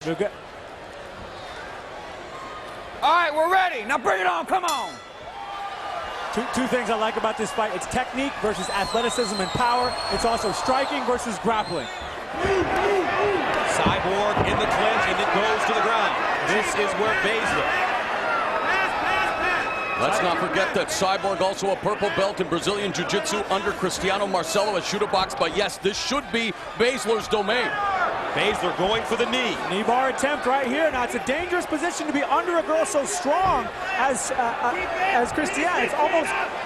Real good. All right, we're ready. Now bring it on. Come on. Two things I like about this fight. It's technique versus athleticism and power. It's also striking versus grappling. Cyborg in the clinch and it goes to the ground. This is where Baszler. Let's not forget that Cyborg also a purple belt in Brazilian Jiu-Jitsu under Cristiano Marcelo at shooter box. But yes, this should be Baszler's domain. Baszler going for the knee. Knee bar attempt right here. Now it's a dangerous position to be under a girl so strong as Cristiane. It's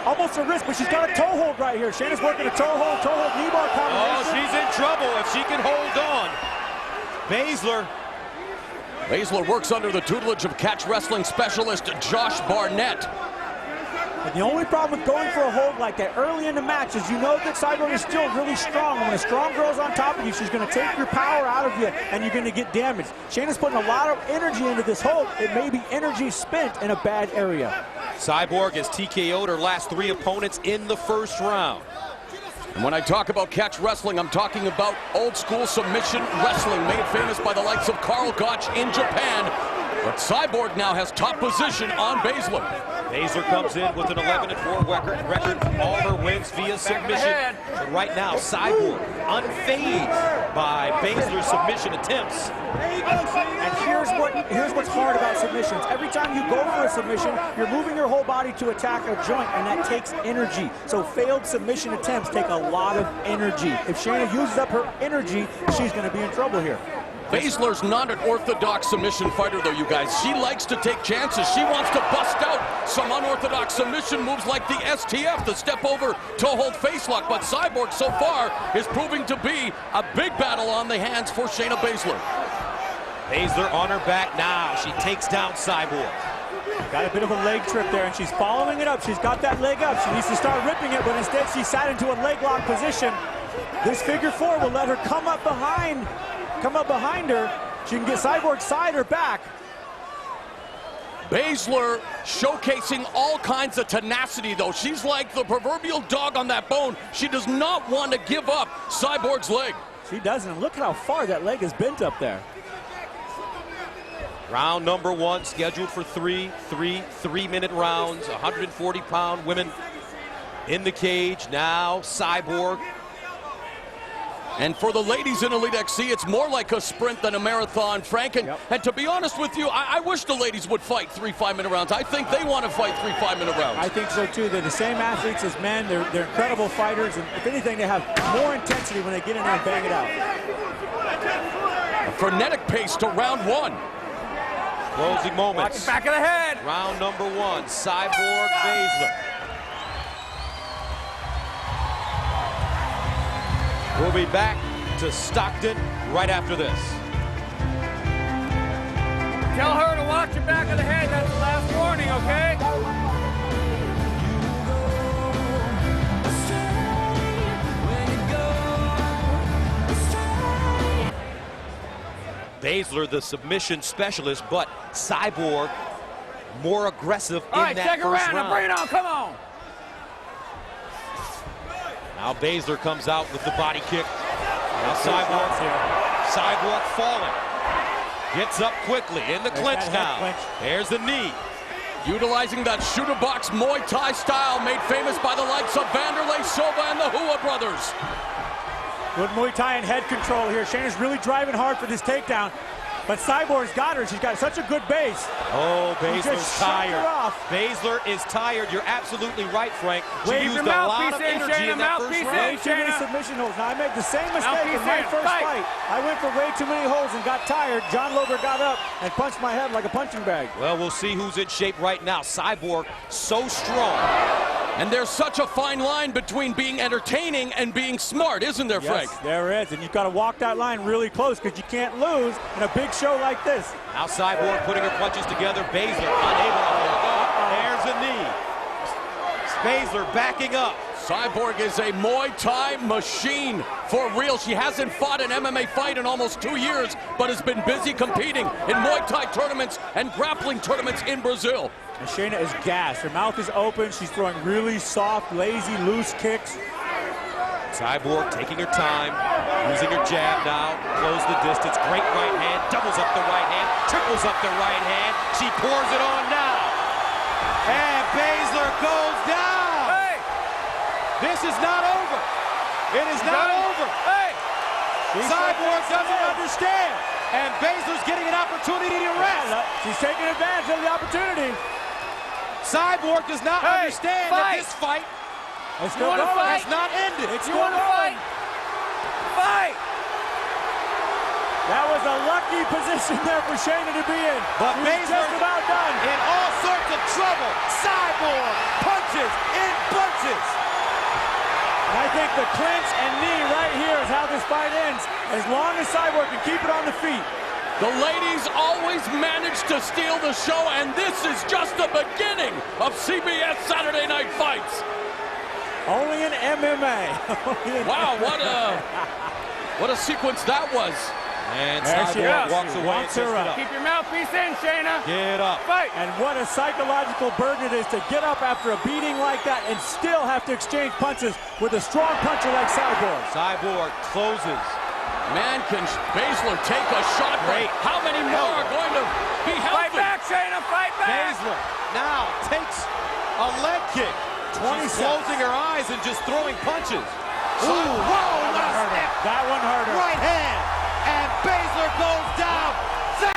almost a risk, but she's got a toe hold right here. Shayna's working a toe hold, knee bar combination. Oh, she's in trouble if she can hold on. Baszler works under the tutelage of catch wrestling specialist Josh Barnett. And the only problem with going for a hold like that early in the match is you know that Cyborg is still really strong. When a strong girl's on top of you, she's going to take your power out of you, and you're going to get damaged. Shayna's putting a lot of energy into this hold. It may be energy spent in a bad area. Cyborg has TKO'd her last 3 opponents in the first round. And when I talk about catch wrestling, I'm talking about old school submission wrestling made famous by the likes of Karl Gotch in Japan. But Cyborg now has top position on Baszler. Baszler comes in with an 11-4 record, all her wins via submission. But right now, Cyborg unfazed by Baszler's submission attempts. And here's what's hard about submissions. Every time you go for a submission, you're moving your whole body to attack a joint, and that takes energy. So failed submission attempts take a lot of energy. If Shayna uses up her energy, she's going to be in trouble here. Baszler's not an orthodox submission fighter, though, you guys. She likes to take chances. She wants to bust out some unorthodox submission moves like the STF, the step over toe hold face lock. But Cyborg so far is proving to be a big battle on the hands for Shayna Baszler. Baszler on her back now. She takes down Cyborg. Got a bit of a leg trip there, and she's following it up. She's got that leg up. She needs to start ripping it, but instead she sat into a leg lock position. This figure 4 will let her come up behind her. She can get Cyborg's side or back. Baszler showcasing all kinds of tenacity, though. She's like the proverbial dog on that bone. She does not want to give up Cyborg's leg. She doesn't. Look at how far that leg is bent up there. Round number 1 scheduled for 3-minute rounds. 140-pound women in the cage. Now Cyborg. And for the ladies in Elite XC, it's more like a sprint than a marathon, Frank. And to be honest with you, I wish the ladies would fight 3 5-minute rounds. I think they want to fight 3 5-minute rounds. I think so too. They're the same athletes as men. They're incredible fighters, and if anything, they have more intensity when they get in there and bang it out. A frenetic pace to round 1. Closing moments. Watch the back of the head. Round number 1, Cyborg Baszler. We'll be back to Stockton right after this. Tell her to watch the back of the head. That's the last warning, okay? Baszler, the submission specialist, but Cyborg more aggressive in that second first round. round. Now bring it on. Come on. Now Baszler comes out with the body kick. Now Cyborg falling. Gets up quickly in the clinch now. There's the knee. Utilizing that shooter box Muay Thai style made famous by the likes of Vanderlei Silva and the Hua brothers. Good Muay Thai and head control here. Shayna's really driving hard for this takedown. But Cyborg's got her. She's got such a good base. Oh, Baszler's tired. Off. Baszler is tired. You're absolutely right, Frank. She Wave used your a lot of energy Shayna, in that first round. Way too many submission holds. Now, I made the same mistake in my first fight. I went for way too many holds and got tired. John Lober got up and punched my head like a punching bag. Well, we'll see who's in shape right now. Cyborg, so strong. And there's such a fine line between being entertaining and being smart, isn't there, Frank? Yes, there is. And you've got to walk that line really close because you can't lose in a big show like this. Now Cyborg putting her punches together. Baszler unable to hold on. There's a knee. Baszler backing up. Cyborg is a Muay Thai machine for real. She hasn't fought an MMA fight in almost 2 years, but has been busy competing in Muay Thai tournaments and grappling tournaments in Brazil. And Shayna is gassed. Her mouth is open. She's throwing really soft, lazy, loose kicks. Cyborg taking her time. Using her jab now, close the distance. Great right hand, doubles up the right hand, triples up the right hand. She pours it on now. And Baszler goes down. Hey! This is not over. It is not over. Hey! Cyborg doesn't understand. And Baszler's getting an opportunity to rest. She's taking advantage of the opportunity. Cyborg does not understand that this fight It's You wanna fight? has not ended. It's You still want to going. fight? Fight! That was a lucky position there for Shayna to be in. But She was Baszler just about done. in all sorts of trouble. Cyborg punches in bunches. And I think the clinch and knee right here is how this fight ends. As long as Cyborg can keep it on the feet. The ladies always manage to steal the show, and this is just the beginning of CBS Saturday Night Fights. Only in MMA. Wow, what a sequence that was. And There she Cyborg is. walks away and Walks her says, up. "Get up. Keep your mouthpiece in, Shayna. Get up." Fight! And what a psychological burden it is to get up after a beating like that and still have to exchange punches with a strong puncher like Cyborg. Cyborg closes. Man, can Baszler take a shot? Great. How many more are going to be Fight healthy? back, Shayna! Fight back! Baszler now takes a leg kick. 20 She's seconds. closing her eyes and just throwing punches. Ooh, That whoa, one what a hurt her. step. That one hurt her. Right hand. And Baszler goes down.